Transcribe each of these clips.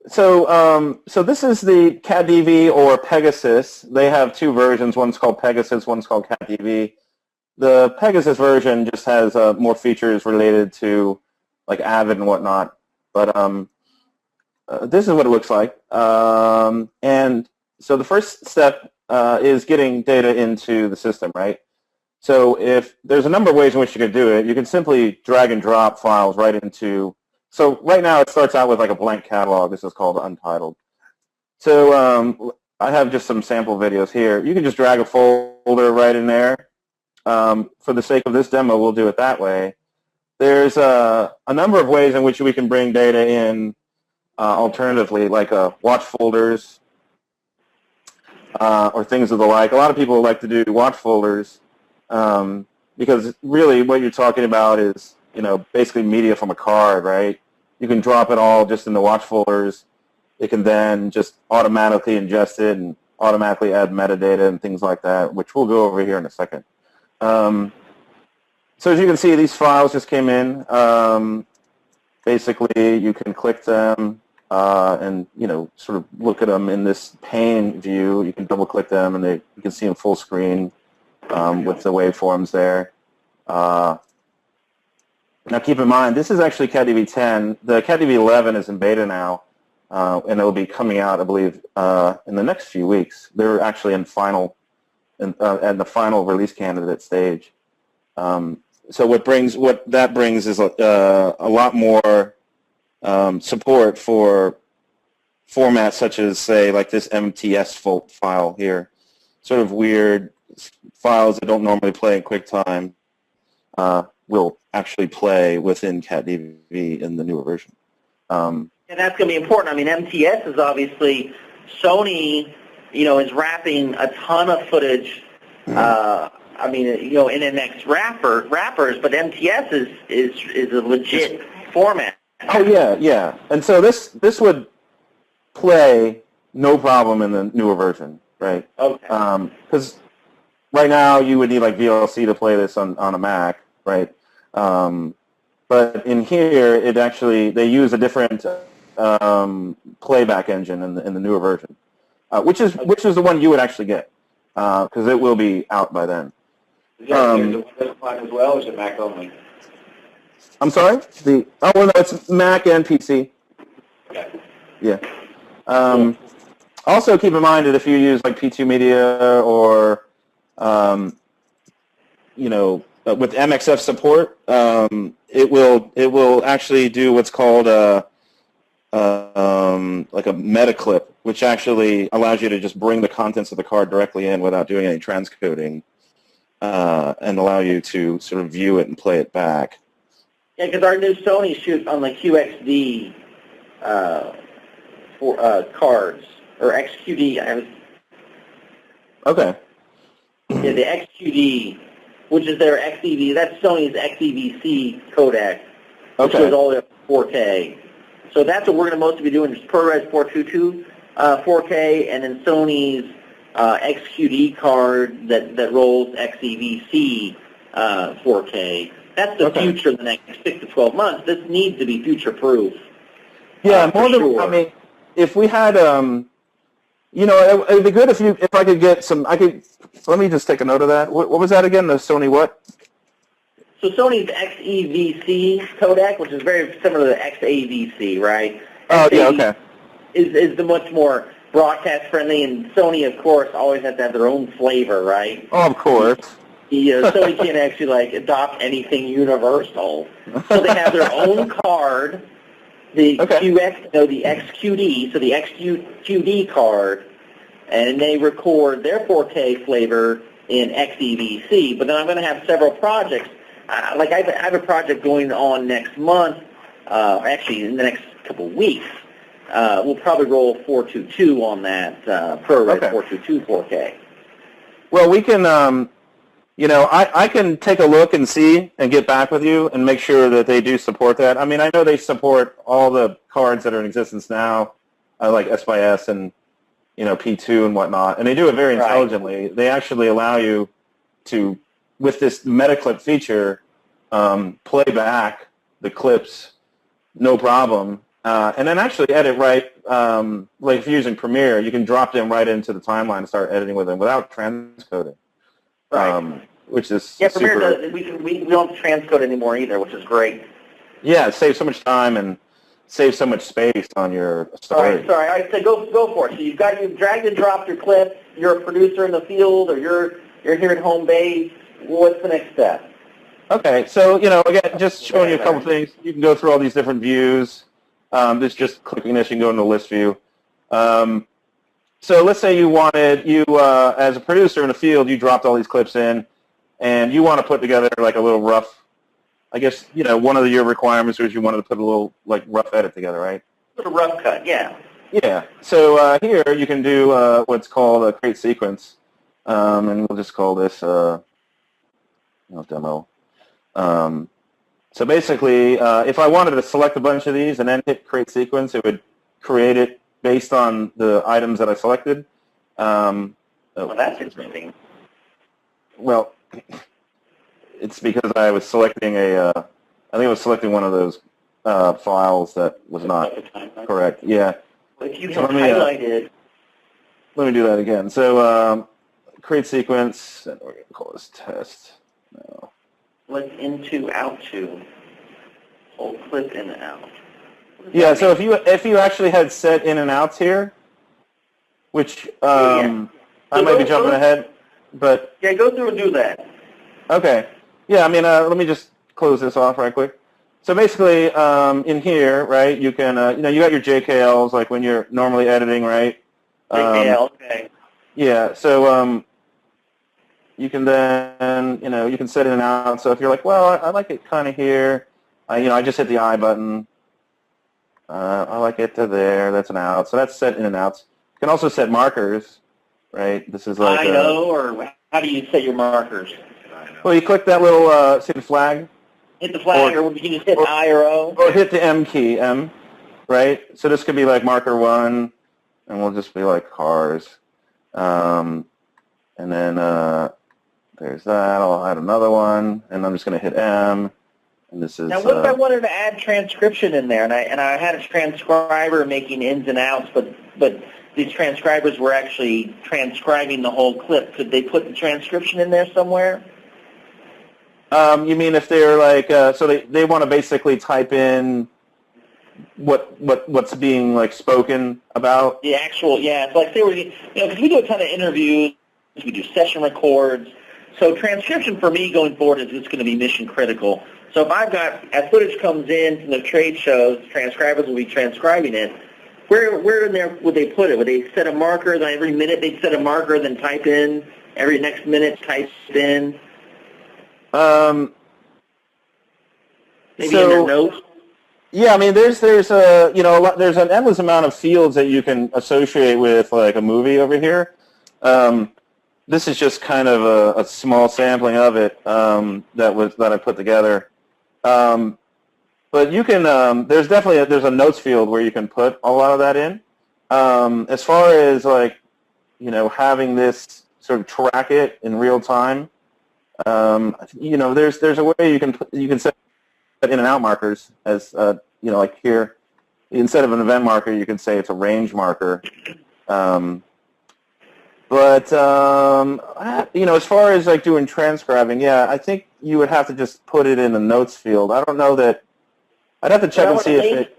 So this is the CatDV or Pegasus. They have two versions. One's called Pegasus, one's called CatDV. The Pegasus version just has more features related to like Avid and whatnot. But this is what it looks like. And so the first step is getting data into the system, right? So if there's a number of ways in which you could do it, you can simply drag and drop files right into. So right now it starts out with like a blank catalog. This is called untitled. So I have just some sample videos here. You can just drag a folder right in there. For the sake of this demo, we'll do it that way. There's a number of ways in which we can bring data in alternatively, like watch folders or things of the like. A lot of people like to do watch folders because really what you're talking about is, basically media from a card, right? You can drop it all just in the watch folders. It can then just automatically ingest it and automatically add metadata and things like that, which we'll go over here in a second. So as you can see, these files just came in. Basically, you can click them and sort of look at them in this pane view. You can double-click them, and you can see them full screen with the waveforms there. Now, keep in mind, this is actually CatDV 10. The CatDV 11 is in beta now, and it will be coming out, I believe, in the next few weeks. They're actually at the final release candidate stage. So what that brings is a lot more support for formats such as, say, like this MTS file here, sort of weird files that don't normally play in QuickTime will actually play within CatDV in the newer version. And that's going to be important. I mean, MTS is obviously Sony, is wrapping a ton of footage. I mean, NMX wrappers, but MTS is a legit format. Oh yeah. And so this would play no problem in the newer version, right? Okay. Because right now you would need like VLC to play this on a Mac, right? But in here, they use a different playback engine in the newer version, which is the one you would actually get because it will be out by then. Is there the Windows one as well, or is it Mac only? I'm sorry? No, it's Mac and PC. Okay. Yeah. Also, keep in mind that if you use like P2 Media or with MXF support, it will actually do what's called like a meta clip, which actually allows you to just bring the contents of the card directly in without doing any transcoding, and allow you to sort of view it and play it back. Yeah, because our new Sony shoots on the QXD for cards or XQD. Okay. Yeah, the XQD, which is their XEV. That's Sony's XEVC codec, which goes all the way up to 4K. So that's what we're going to mostly be doing, is ProRes 422 4K, and then Sony's XQD card that rolls XEVC 4K. That's the future in the next 6 to 12 months. This needs to be future-proof. Yeah, I mean, if we had, it would be good if I could get some. Let me just take a note of that. What was that again? The Sony what? So Sony's XEVC codec, which is very similar to XAVC, right? Oh, yeah, okay. Is the much more broadcast-friendly, and Sony, of course, always has to have their own flavor, right? Oh, of course. Sony can't actually adopt anything universal, so they have their own card, the the XQD, so the XQD card, and they record their 4K flavor in XEVC. But then I'm going to have several projects. I have a project going on next month, actually in the next couple of weeks. We'll probably roll 422 on that ProRes 422 4K. Well, we can, I can take a look and see and get back with you and make sure that they do support that. I mean, I know they support all the cards that are in existence now, like S/S and, P2 and whatnot, and they do it very intelligently. Right. They actually allow you to, with this MetaClip feature, play back the clips, no problem, and then actually edit right like if you're using Premiere, you can drop them right into the timeline and start editing with them without transcoding. Right. Which is Yeah, super. Premiere does, we don't transcode anymore either, which is great. Yeah, it saves so much time and saves so much space on your story. All right, so go for it. So you've dragged and dropped your clip. You're a producer in the field, or you're here at home base. What's the next step? Okay, so again, just showing you a couple things. You can go through all these different views. This just clicking this, you can go into the list view. So let's say you wanted as a producer in the field, you dropped all these clips in, and you want to put together like a little rough. I guess one of your requirements was you wanted to put a little like rough edit together, right? A rough cut, yeah. Yeah. So here you can do what's called a create sequence, and we'll just call this demo. So basically, if I wanted to select a bunch of these and then hit create sequence, it would create it based on the items that I selected. Well, that's interesting. Well, it's because I was selecting I think I was selecting one of those files that was not correct. Yeah. If you have highlighted. Let me do that again. So create sequence, and we're going to call this test. No. What's into, out to? Whole clip in and out. Yeah, so if you actually had set in and outs here, which I might be jumping ahead, but... Yeah, go through and do that. Okay. Yeah, I mean, let me just close this off right quick. So basically, in here, right, you can, you got your JKLs, like when you're normally editing, right? JKL, okay. Yeah, so you can then, you can set in and out. So if you're like, well, I like it kind of here, I just hit the I button. I like it to there. That's an out. So that's set in and outs. You can also set markers, right? This is like or how do you set your markers? Well, you click that little see the flag. Hit the flag, or you can just hit I or O. Or hit the M key, M, right? So this could be like marker 1, and we'll just be like cars. And then there's that. I'll add another one, and I'm just going to hit M. And this is. Now, what if I wanted to add transcription in there, and I had a transcriber making ins and outs, but these transcribers were actually transcribing the whole clip. Could they put the transcription in there somewhere? You mean if they're like, so they want to basically type in what's being like spoken about? The actual, yeah. It's like they were, because we do a ton of interviews, we do session records. So transcription for me going forward is just going to be mission critical. So if I've got, as footage comes in from the trade shows, transcribers will be transcribing it. Where in there would they put it? Would they set a marker? Then every minute they'd set a marker, then type in. Every next minute type in. Maybe in their notes. Yeah, I mean, there's there's an endless amount of fields that you can associate with like a movie over here. This is just kind of a small sampling of it that I put together. But you can there's a notes field where you can put a lot of that in. As far as like having this sort of track it in real time. There's a way you can set in and out markers as like here, instead of an event marker, you can say it's a range marker. But as far as like doing transcribing, yeah, I think you would have to just put it in the notes field. I don't know that. I'd have to check and see if it.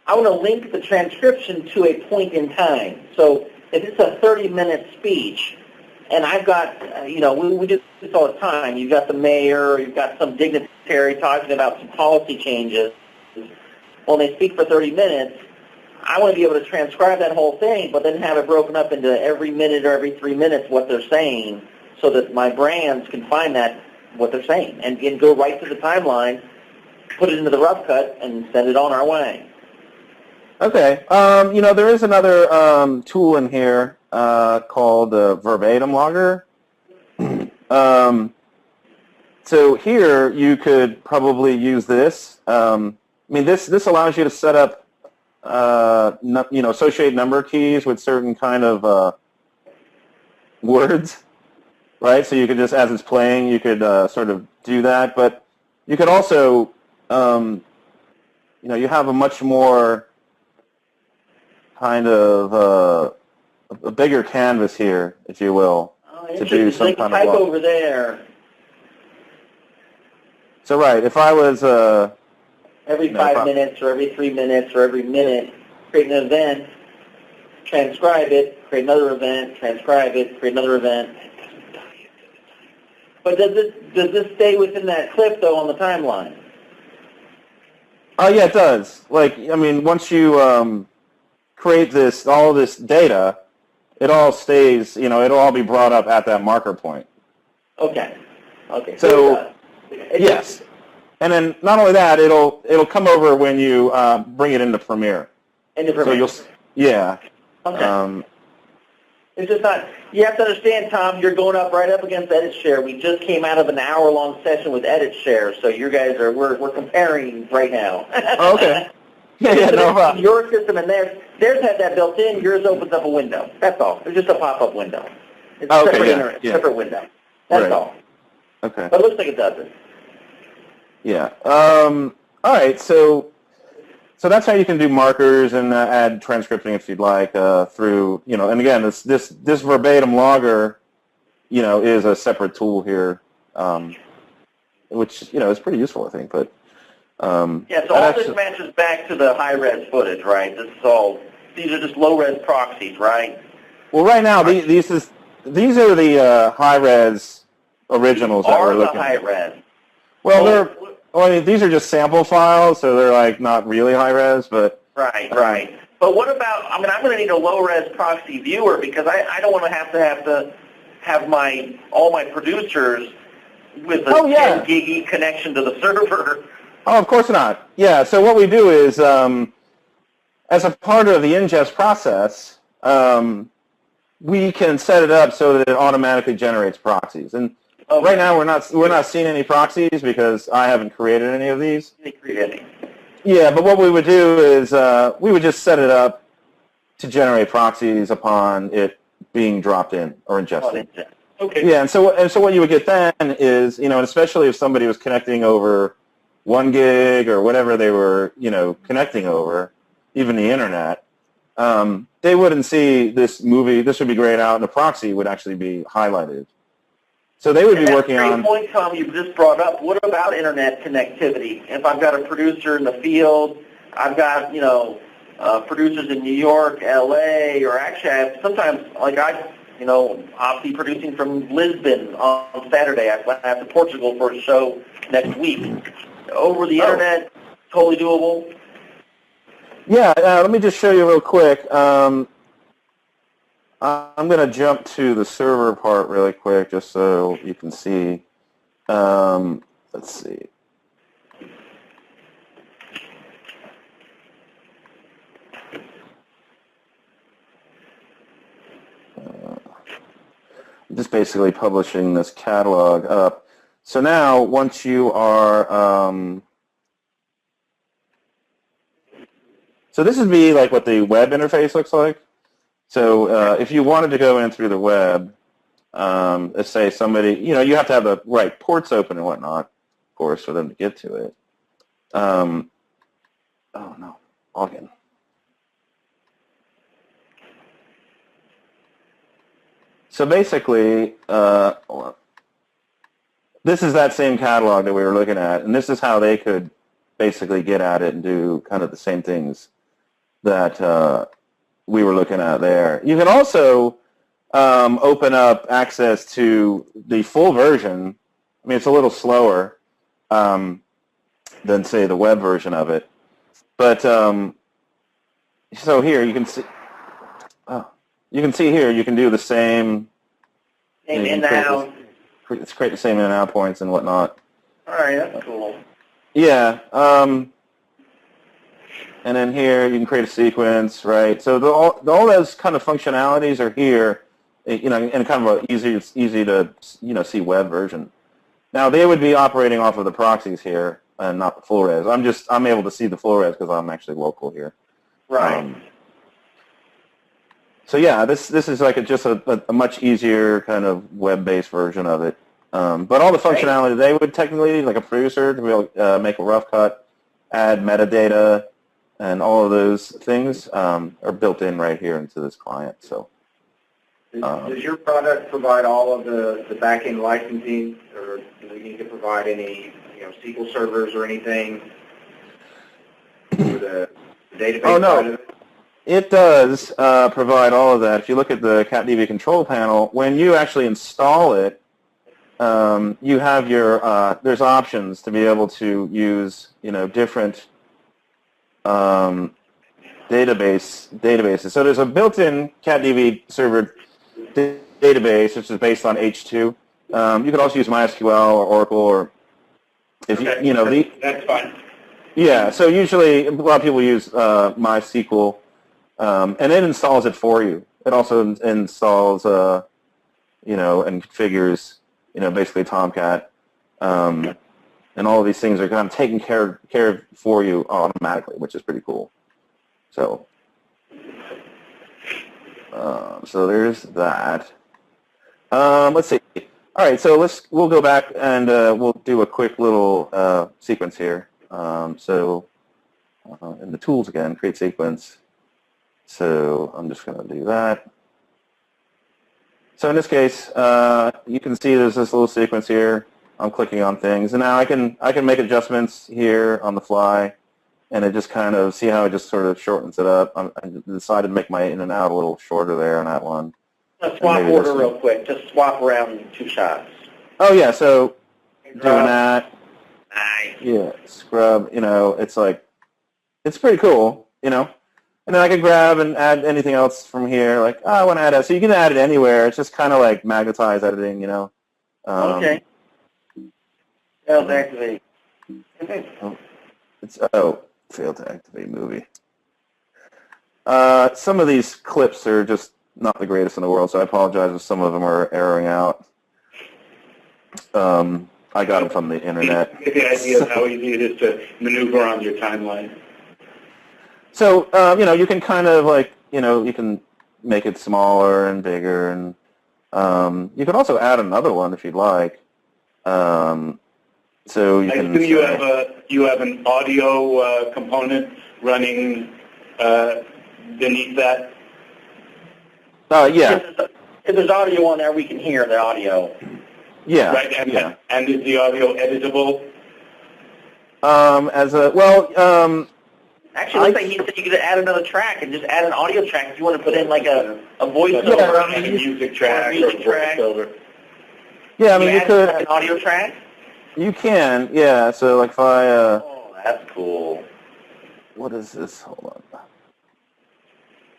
I want to link the transcription to a point in time. So if it's a 30-minute speech. And I've got, we do this all the time. You've got the mayor, you've got some dignitary talking about some policy changes. When they speak for 30 minutes, I want to be able to transcribe that whole thing, but then have it broken up into every minute or every 3 minutes what they're saying so that my brands can find that, what they're saying, and go right to the timeline, put it into the rough cut, and send it on our way. Okay. There is another tool in here called the Verbatim Logger. So here you could probably use this. This allows you to set up, associate number keys with certain kind of words, right? So you could just, as it's playing, you could sort of do that. But you could also, you have a much more kind of a bigger canvas here, if you will, to do some kind of type look. over there. So right, if I was Every 5 minutes or every 3 minutes or every minute, create an event, transcribe it, create another event, transcribe it, create another event. But does this stay within that clip though on the timeline? Oh yeah, it does. Like, I mean, once you create all this data, it all stays. It'll all be brought up at that marker point. Okay. Okay. So yes, and then not only that, it'll come over when you bring it into Premiere. Into Premiere. So yeah. Okay. It's just not. You have to understand, Tom. You're going up right up against EditShare. We just came out of an hour-long session with EditShare, so you guys are we're comparing right now. Oh, okay. Yeah, no problem. Your system and theirs had that built in. Yours opens up a window. That's all. It's just a pop-up window. It's a separate window. That's right. all. Okay. But it looks like it does it. Yeah. All right. So that's how you can do markers and add transcripting if you'd like through, and again, this verbatim logger, is a separate tool here, which, is pretty useful, I think. But yeah, so all this matches back to the high-res footage, right? These are just low-res proxies, right? Well, right now, these are the high-res originals that we're looking at. Are the high-res? Well, these are just sample files, so they're like not really high-res, but... Right. But what about, I'm going to need a low-res proxy viewer because I don't want to have all my producers with a 10 gig connection to the server. Oh, of course not. Yeah, so what we do is, as a part of the ingest process, we can set it up so that it automatically generates proxies. And right now we're not seeing any proxies because I haven't created any of these. Yeah, but what we would do is we would just set it up to generate proxies upon it being dropped in or ingested. Okay. Yeah, and so what you would get then is, and especially if somebody was connecting over 1 gig or whatever they were, connecting over, even the internet, they wouldn't see this movie. This would be grayed out, and the proxy would actually be highlighted. So they would be working on... Great point, Tom, you just brought up. What about internet connectivity? If I've got a producer in the field, I've got, producers in New York, L.A., or actually I have sometimes, I'll be producing from Lisbon on Saturday. I have to Portugal for a show next week. Over the internet, totally doable? Yeah, let me just show you real quick. I'm going to jump to the server part really quick just so you can see. Let's see. I'm just basically publishing this catalog up. So now, once you are... so this would be like what the web interface looks like. So if you wanted to go in through the web, let's say somebody, you have to have the right ports open and whatnot, of course, for them to get to it. Oh, no, login. So basically, this is that same catalog that we were looking at, and this is how they could basically get at it and do kind of the same things that we were looking at there. You can also open up access to the full version. I mean, it's a little slower than, say, the web version of it. But so here you can see. You can see here you can do the same. In and out. It's create the same in and out points and whatnot. All right, that's cool. Yeah. And then here you can create a sequence, right? So all those kind of functionalities are here, in kind of it's easy to see web version. Now they would be operating off of the proxies here and not the full res. I'm able to see the full res because I'm actually local here. Right. So yeah, this is like just a much easier kind of web-based version of it. But all the functionality, they would technically need like a producer to be able to make a rough cut, add metadata, and all of those things are built in right here into this client. So, Does your product provide all of the back-end licensing, or do you need to provide any SQL servers or anything for the database Oh, no. side of it? It does provide all of that. If you look at the CatDV control panel, when you actually install it, you have your there's options to be able to use different databases. So there's a built-in CatDV server database, which is based on H2. You could also use MySQL or Oracle, or if That's fine. Yeah. So usually a lot of people use MySQL. And it installs it for you. It also installs, and configures, basically Tomcat, and all of these things are kind of taken care of for you automatically, which is pretty cool. So, so there's that. Let's see. All right, so we'll go back and we'll do a quick little sequence here. So, in the tools again, create sequence. So I'm just going to do that. So in this case, you can see there's this little sequence here. I'm clicking on things, and now I can make adjustments here on the fly, and it just kind of see how it just sort of shortens it up. I decided to make my in and out a little shorter there on that one. Let's swap order real quick. Just swap around 2 shots. Oh yeah, so doing that. Nice. Yeah, scrub. It's like it's pretty cool. And then I could grab and add anything else from here. Like, I want to add it. So you can add it anywhere. It's just kind of like magnetized editing, Okay. Failed to activate. Failed to activate movie. Some of these clips are just not the greatest in the world, so I apologize if some of them are erroring out. I got them from the internet. Get the idea of how easy it is to maneuver on your timeline. So, you can kind of you can make it smaller and bigger, and you can also add another one if you'd like. So you can. I assume you have an audio component running beneath that. Yeah. If there's audio on there, we can hear the audio. Yeah. Right. And is the audio editable? Actually, looks like he said you could add another track and just add an audio track if you want to put in like a voiceover. Like a music track or voiceover. Yeah, I mean, you could. An audio track? You can, yeah. So, like, if I... oh, that's cool. What is this? Hold on.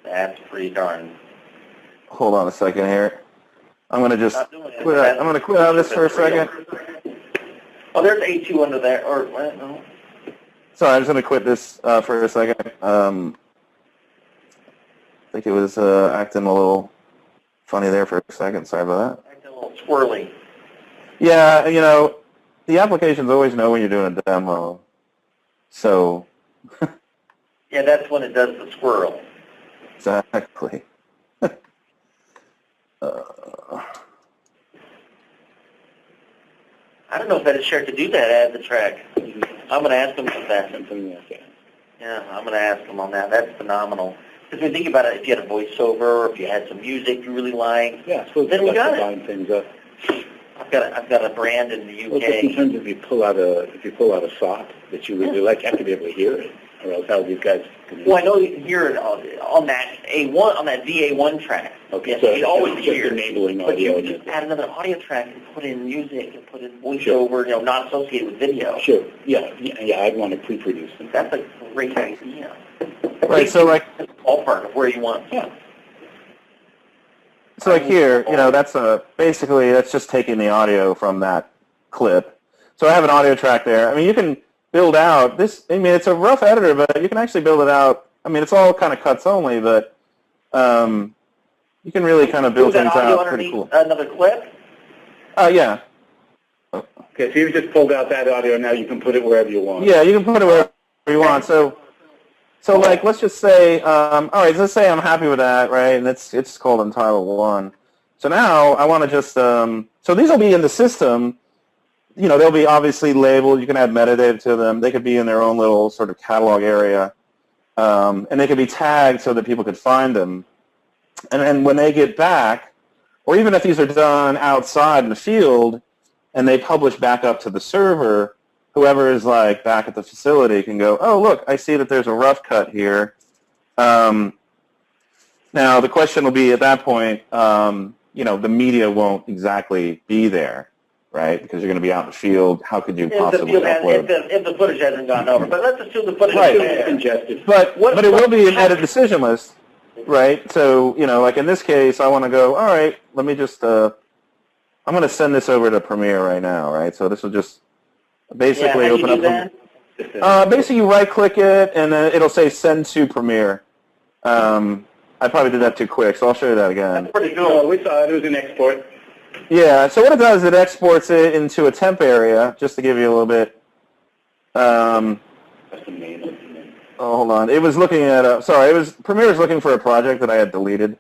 That's pretty darn... Hold on a second here. I'm going to just quit. I'm going to quit out of this for a second. Oh, there's A2 under there. Or, no. Sorry, I'm just going to quit this for a second. I think it was acting a little funny there for a second. Sorry about that. Acting a little swirly. Yeah, the applications always know when you're doing a demo. So. Yeah, that's when it does the swirl. Exactly. I don't know if Edishare could do that, add the track. I'm going to ask him about that. Yeah, I'm going to ask him on that. That's phenomenal. Because when you think about it, if you had a voiceover, or if you had some music you really like, then we got it. Line things up. I've got a brand in the UK. Well, just in terms of if you pull out a SOP that you really like, you have to be able to hear it, or else how these guys can. Well, I know you can hear it on that A1, on that VA1 track. Okay, yes, so you always just hear enabling but audio. you can just add another audio track and put in music and put in voiceover, not associated with video. Sure. Yeah. I'd want to pre-produce them. That's a great idea. Right. So like. Ballpark of where you want. Yeah. So like here, that's basically that's just taking the audio from that clip. So I have an audio track there. I mean, you can build out this. I mean, it's a rough editor, but you can actually build it out. I mean, it's all kind of cuts only, but you can really kind of build things out pretty cool. Another clip? Yeah. Okay, so you've just pulled out that audio. Now you can put it wherever you want. Yeah, you can put it wherever you want. So like, let's just say, all right, let's say I'm happy with that, right? And it's called Entitled 1. So now I want to just, so these will be in the system. They'll be obviously labeled. You can add metadata to them. They could be in their own little sort of catalog area. and they could be tagged so that people could find them. And then when they get back, or even if these are done outside in the field, and they publish back up to the server, whoever is like back at the facility can go, oh, look, I see that there's a rough cut here. Now, the question will be at that point, the media won't exactly be there, right? Because you're going to be out in the field. How could you possibly upload? If the footage hasn't gone over. But let's assume the footage is congested. But it will be an edit decision list, right? So, like in this case, I want to go, all right, let me just, I'm going to send this over to Premiere right now, right? So this will just basically open up. Basically, you right-click it, and then it'll say send to Premiere. I probably did that too quick, so I'll show you that again. That's pretty cool. We saw it. It was an export. Yeah, so what it does is it exports it into a temp area, just to give you a little bit. That's amazing. Oh, hold on. It was looking at Premiere was looking for a project that I had deleted.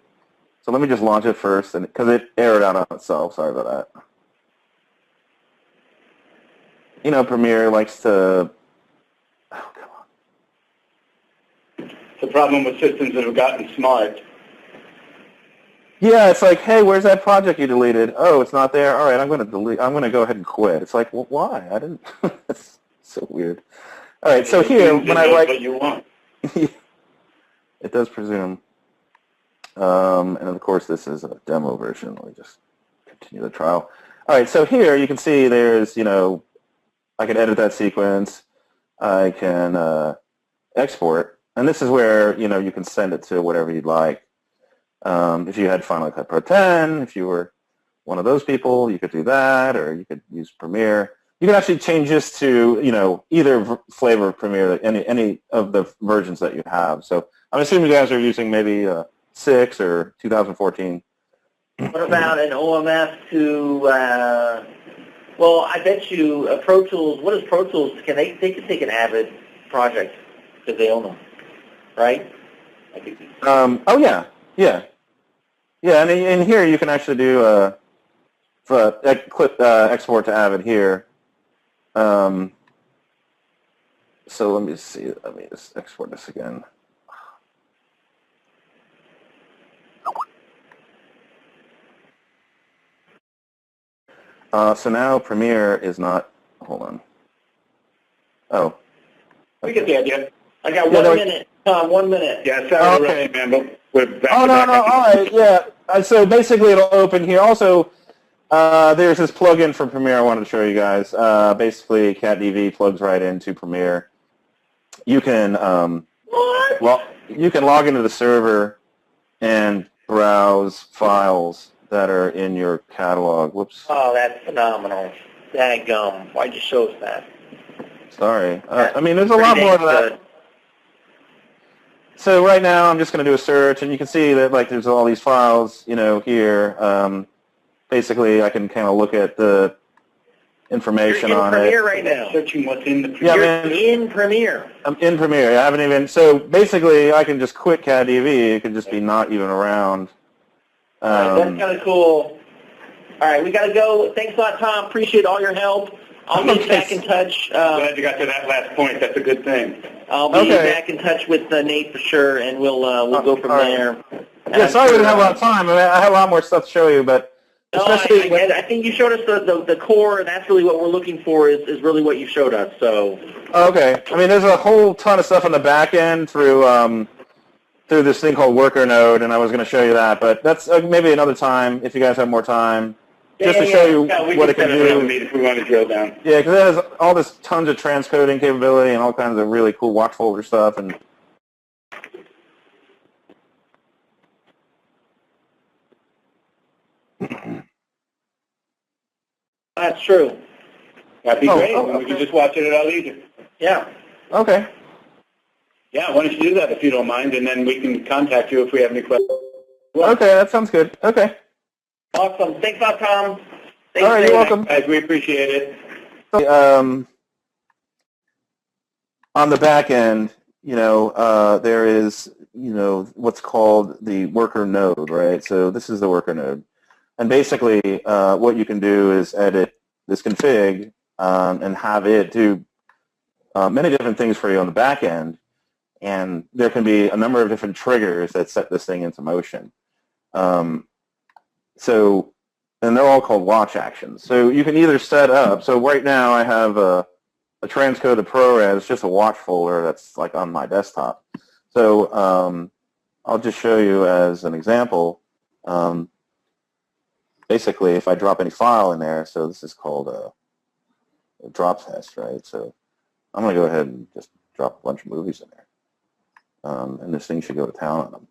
So let me just launch it first, because it errored out on itself. Sorry about that. Premiere likes to... Oh, come on. The problem with systems that have gotten smart. Yeah, it's like, hey, where's that project you deleted? Oh, it's not there. All right, I'm going to go ahead and quit. It's like, well, why? I didn't. It's so weird. All right, so here when I write, what you want. It does presume. And of course, this is a demo version. Let me just continue the trial. All right, so here you can see there's, I can edit that sequence. I can export. And this is where, you can send it to whatever you'd like. If you had Final Cut Pro 10, if you were one of those people, you could do that, or you could use Premiere. You can actually change this to, either flavor of Premiere, any of the versions that you have. So I'm assuming you guys are using maybe 6 or 2014. What about an OMF to, I bet you Pro Tools, what is Pro Tools? They can take an Avid project because they own them, right? I think. Oh, yeah. Yeah, and in here you can actually do export to Avid here. So let me see. Let me just export this again. So now Premiere is not. Hold on. Oh. We get the idea. I got 1 minute. 1 minute. Yeah, sorry, okay, man, but we're back. Oh, no, all right, yeah. So basically it'll open here. Also, there's this plugin for Premiere I wanted to show you guys. Basically, CatDV plugs right into Premiere. You can you can log into the server and browse files that are in your catalog. Whoops. Oh, that's phenomenal. Daggum. Why'd you show us that? Sorry. There's a lot more to that. So right now I'm just going to do a search, and you can see that there's all these files, here. Basically, I can kind of look at the information on it. You're in Premiere right now. Searching what's in the Premiere. Yeah, in Premiere. I'm in Premiere. I haven't even. So basically, I can just quit CatDV. It could just be not even around. That's kind of cool. All right, we got to go. Thanks a lot, Tom. Appreciate all your help. I'll be back in touch. Glad you got to that last point. That's a good thing. I'll be back in touch with Nate for sure, and we'll go from there. Yeah, sorry we didn't have a lot of time. I have a lot more stuff to show you, but especially I think you showed us the core, and that's really what we're looking for is really what you showed us. So. Okay. There's a whole ton of stuff on the back end through this thing called Worker Node, and I was going to show you that, but that's maybe another time if you guys have more time. Just to show you what it can do. If we want to drill down. Yeah, because it has all this tons of transcoding capability and all kinds of really cool watch folder stuff. And that's true. That'd be great. We can just watch it at our leisure. Yeah. Okay. Yeah, why don't you do that if you don't mind, and then we can contact you if we have any questions. Okay, that sounds good. Okay. Awesome. Thanks a lot, Tom. Thanks, all right, you're welcome. Guys, we appreciate it. On the back end, there is, what's called the worker node, right? So this is the worker node. And basically, what you can do is edit this config and have it do many different things for you on the back end. and there can be a number of different triggers that set this thing into motion. And they're all called watch actions. So you can either set up, so right now I have a transcoded ProRes, just a watch folder that's like on my desktop. So I'll just show you as an example. Basically, if I drop any file in there, so this is called a drop test, right? So I'm going to go ahead and just drop a bunch of movies in there. And this thing should go to town on them.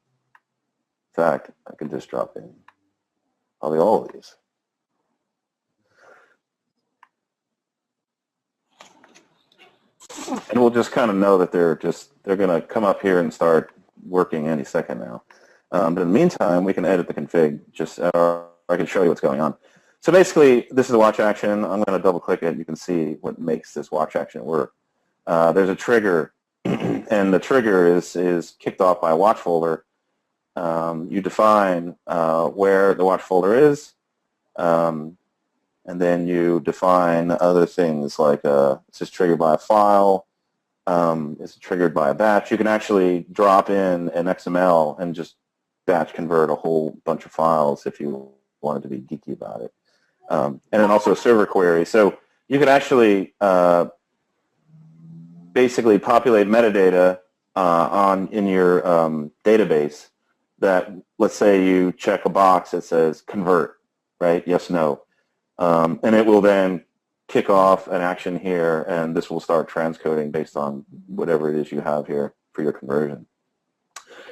In fact, I could just drop in probably all of these. And we'll just kind of know that they're going to come up here and start working any second now. But in the meantime, we can edit the config. I can show you what's going on. So basically, this is a watch action. I'm going to double click it. You can see what makes this watch action work. There's a trigger, and the trigger is kicked off by a watch folder. You define where the watch folder is, and then you define other things like this is triggered by a file, it's triggered by a batch. You can actually drop in an XML and just batch convert a whole bunch of files if you wanted to be geeky about it. And then also a server query. So you could actually basically populate metadata in your database that, let's say you check a box that says convert, right? Yes, no. And it will then kick off an action here, and this will start transcoding based on whatever it is you have here for your conversion.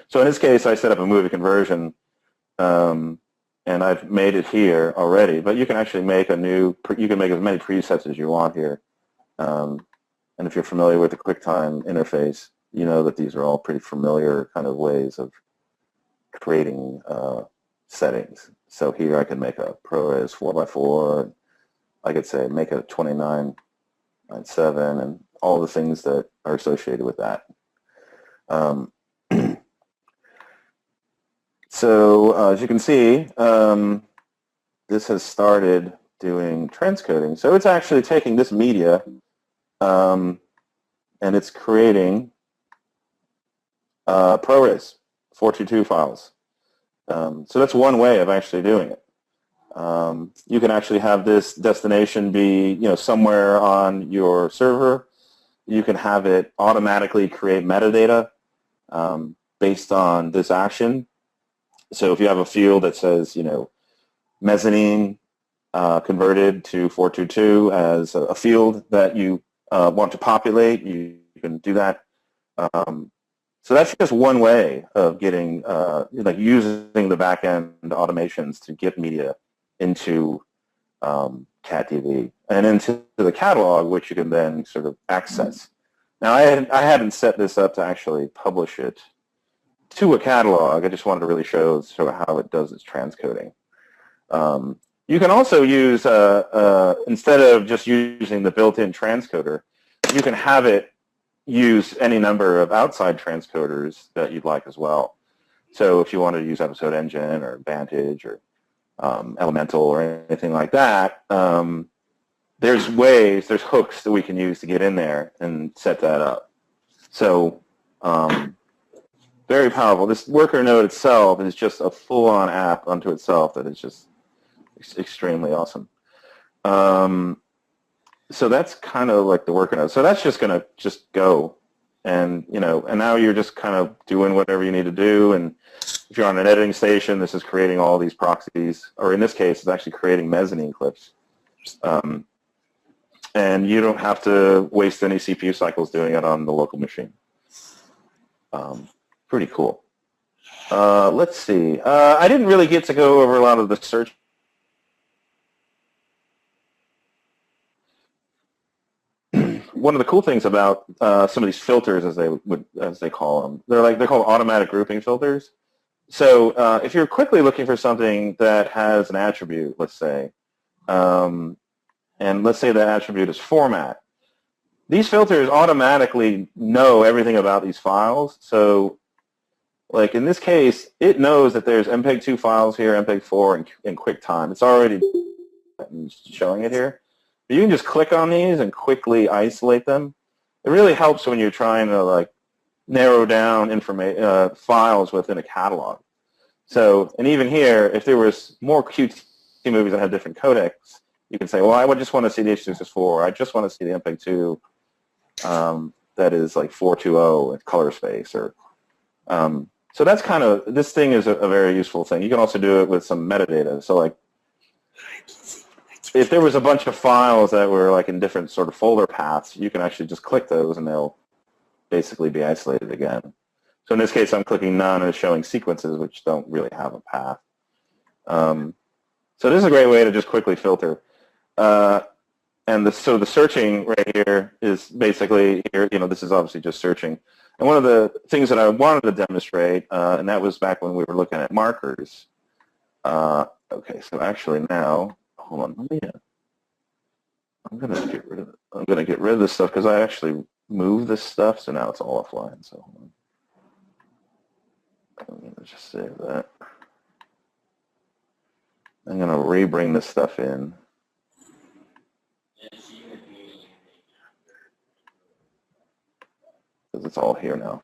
So in this case, I set up a movie conversion, and I've made it here already, but you can actually make you can make as many presets as you want here. And if you're familiar with the QuickTime interface, you know that these are all pretty familiar kind of ways of creating settings. So here I can make a ProRes 4x4. I could say make a 2997 and all the things that are associated with that. So as you can see, this has started doing transcoding. So it's actually taking this media and it's creating ProRes 422 files. So that's one way of actually doing it. You can actually have this destination be, somewhere on your server. You can have it automatically create metadata based on this action. So if you have a field that says, mezzanine converted to 422 as a field that you want to populate, you can do that. So that's just one way of getting, using the back-end automations to get media into CatDV and into the catalog, which you can then sort of access. Now, I hadn't set this up to actually publish it to a catalog. I just wanted to really show sort of how it does its transcoding. You can also use, instead of just using the built-in transcoder, you can have it use any number of outside transcoders that you'd like as well. So if you wanted to use Episode Engine or Vantage or Elemental or anything like that, there's hooks that we can use to get in there and set that up. So very powerful. This worker node itself is just a full-on app unto itself that is just extremely awesome. So that's kind of like the worker node. So that's just going to just go, and and now you're just kind of doing whatever you need to do. And if you're on an editing station, this is creating all these proxies, or in this case, it's actually creating mezzanine clips. And you don't have to waste any CPU cycles doing it on the local machine. Pretty cool. Let's see. I didn't really get to go over a lot of the search. One of the cool things about some of these filters, as they call them, they're called automatic grouping filters. So if you're quickly looking for something that has an attribute, let's say, and let's say that attribute is format, these filters automatically know everything about these files. So like in this case, it knows that there's MPEG-2 files here, MPEG-4, and QuickTime. It's already showing it here. You can just click on these and quickly isolate them. It really helps when you're trying to narrow down files within a catalog. So, and even here, if there was more QT movies that had different codecs, you can say, well, I would just want to see the H.264, or I just want to see the MPEG-2 that is like 420 with color space. Or so that's kind of, this thing is a very useful thing. You can also do it with some metadata. So like, if there was a bunch of files that were like in different sort of folder paths, you can actually just click those and they'll basically be isolated again. So in this case, I'm clicking none and it's showing sequences which don't really have a path. So this is a great way to just quickly filter. So the searching right here is basically here, this is obviously just searching. And one of the things that I wanted to demonstrate, and that was back when we were looking at markers. Okay, so actually now, hold on, I'm gonna get rid of this stuff because I actually moved this stuff, so now it's all offline. So hold on. I'm gonna just save that. I'm gonna re-bring this stuff in. Because it's all here now.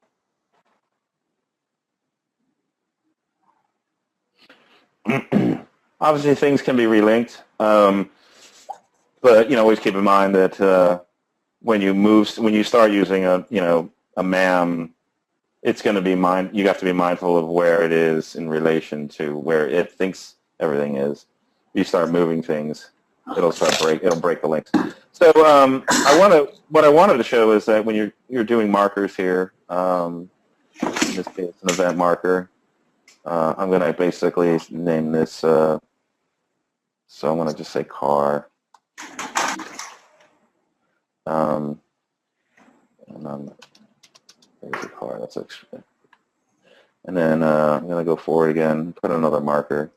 Obviously, things can be relinked, but always keep in mind that when you start using a MAM, it's going to be you have to be mindful of where it is in relation to where it thinks everything is. You start moving things, it'll break the links. So what I wanted to show is that when you're doing markers here, in this case an event marker, I'm going to basically name this. So I'm going to just say car. And there's a car. That's extra. And then I'm going to go forward again, put another marker.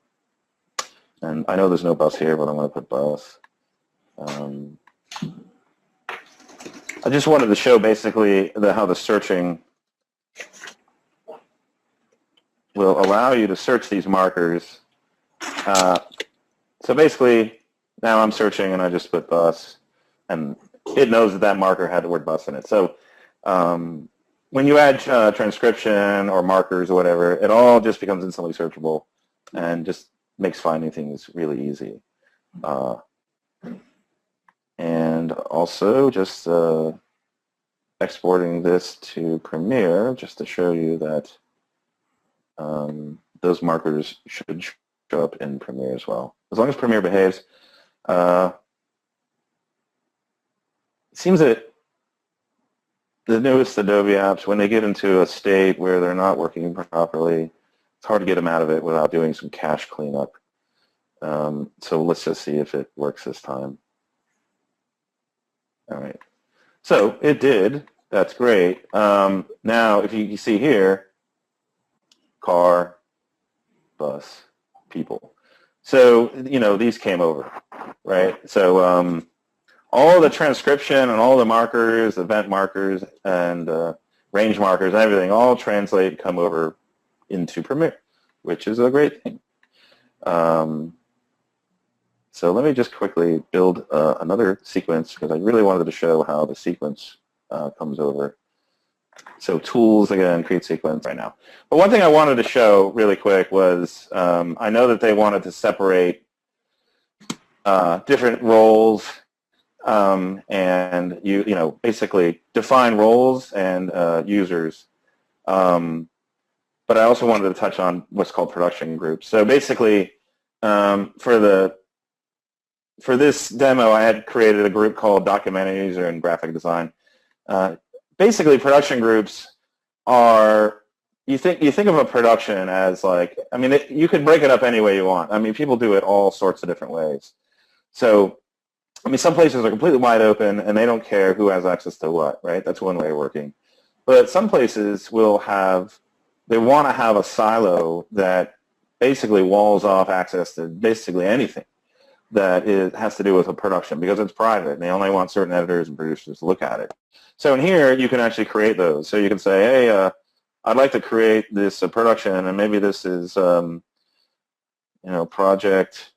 And I know there's no bus here, but I'm going to put bus. I just wanted to show basically how the searching will allow you to search these markers. So basically, now I'm searching and I just put bus, and it knows that marker had the word bus in it. So when you add transcription or markers or whatever, it all just becomes instantly searchable and just makes finding things really easy. And also just exporting this to Premiere just to show you that those markers should show up in Premiere as well. As long as Premiere behaves. It seems that the newest Adobe apps, when they get into a state where they're not working properly, it's hard to get them out of it without doing some cache cleanup. So let's just see if it works this time. All right. So it did. That's great. Now, if you see here, car, bus, people. So, these came over, right? So all the transcription and all the markers, event markers, and range markers and everything all translate, come over into Premiere, which is a great thing. So let me just quickly build another sequence because I really wanted to show how the sequence comes over. So tools, again, create sequence right now. But one thing I wanted to show really quick was I know that they wanted to separate different roles and basically define roles and users. But I also wanted to touch on what's called production groups. So basically, for this demo, I had created a group called Documentary User and Graphic Design. Basically, production groups are, you think of a production as like, you could break it up any way you want. People do it all sorts of different ways. So, some places are completely wide open and they don't care who has access to what, right? That's one way of working. But some places will they want to have a silo that basically walls off access to basically anything that has to do with a production because it's private and they only want certain editors and producers to look at it. So in here, you can actually create those. So you can say, hey, I'd like to create this production, and maybe this is, project,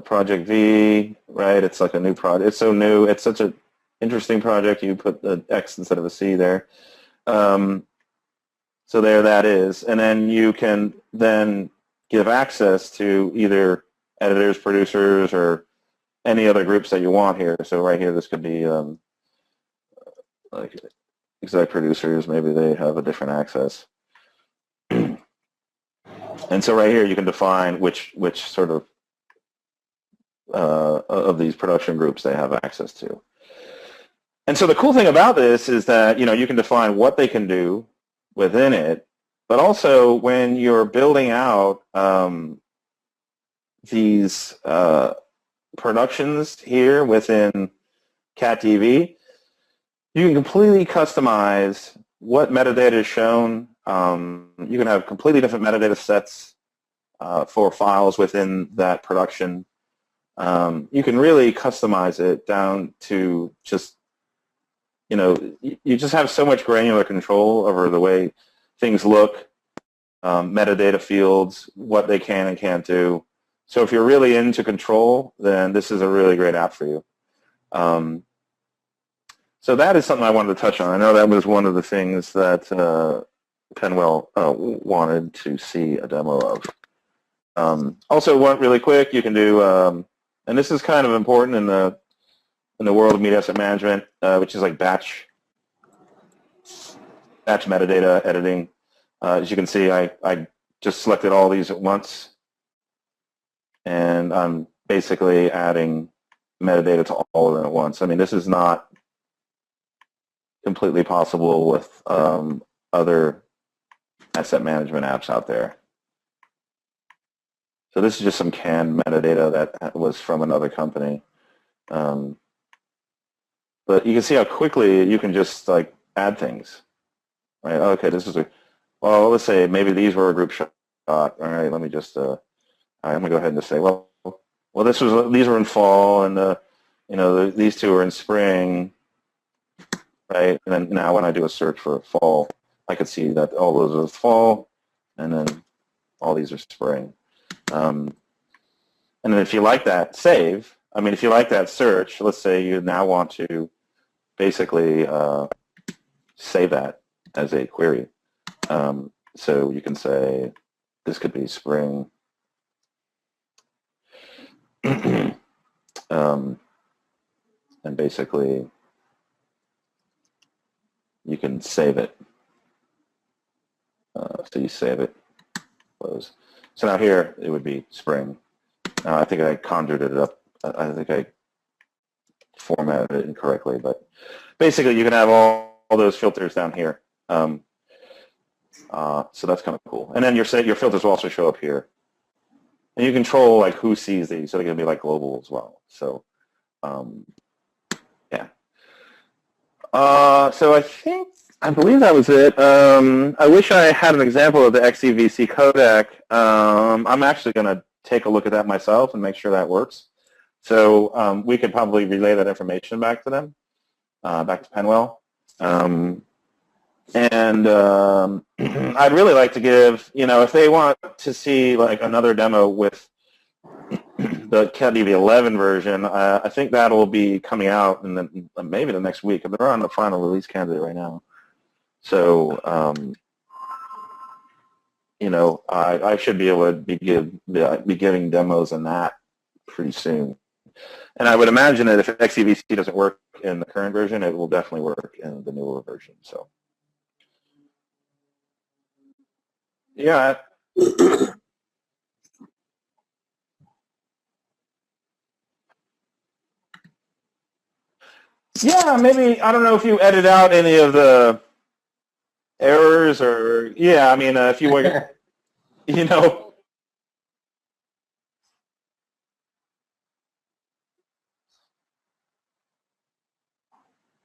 project V, right? It's like a new project. It's so new. It's such a, interesting project. You put the X instead of a C there. So there that is. And then you can then give access to either editors, producers, or any other groups that you want here. So right here, this could be like exec producers. Maybe they have a different access. And so right here, you can define which sort of these production groups they have access to. And so the cool thing about this is that, you know, you can define what they can do within it, but also when you're building out these productions here within CatDV, you can completely customize what metadata is shown. You can have completely different metadata sets for files within that production. You can really customize it down to just, you know, you just have so much granular control over the way things look, metadata fields, what they can and can't do. So if you're really into control, then this is a really great app for you. So that is something I wanted to touch on. I know that was one of the things that Penwell wanted to see a demo of. Also, one really quick, you can do, and this is kind of important in the world of media asset management, which is like batch metadata editing. As you can see, I just selected all these at once, and I'm basically adding metadata to all of them at once. I mean, this is not completely possible with other asset management apps out there. So this is just some canned metadata that was from another company. But you can see how quickly you can just like add things, right? Okay, this is well, let's say maybe these were a group shot. All right, let me just, all right, I'm gonna go ahead and just say, well, these were in fall, and you know, these two are in spring, right? And then now when I do a search for fall, I could see that all those are fall, and then all these are spring. And then if you like that, save. I mean, if you like that search, let's say you now want to basically save that as a query. So you can say this could be spring. And basically you can save it. So you save it, close. So now here it would be spring. I think I conjured it up. I think I formatted it incorrectly, but basically you can have all those filters down here. So that's kind of cool. And then your filters will also show up here. And you control like who sees these, so they can be like global as well. So yeah. So I believe that was it. I wish I had an example of the XEVC codec. I'm actually going to take a look at that myself and make sure that works. So we could probably relay that information back to them, back to Penwell. And I'd really like to give, you know, if they want to see like another demo with the CatDV 11 version, I think that'll be coming out in maybe the next week. They're on the final release candidate right now. So, you know, I should be able to be giving demos on that pretty soon. And I would imagine that if XEVC doesn't work in the current version, it will definitely work in the newer version. So, yeah. Yeah, maybe, I don't know if you edit out any of the errors or, yeah, I mean, if you were, you know.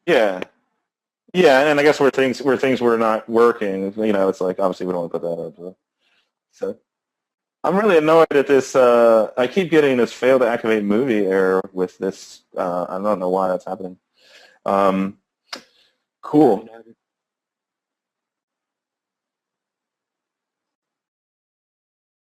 Yeah. Yeah, and I guess where things were not working, you know, it's like, obviously we don't want to put that up. So I'm really annoyed at this. I keep getting this fail to activate movie error with this. I don't know why that's happening. Cool.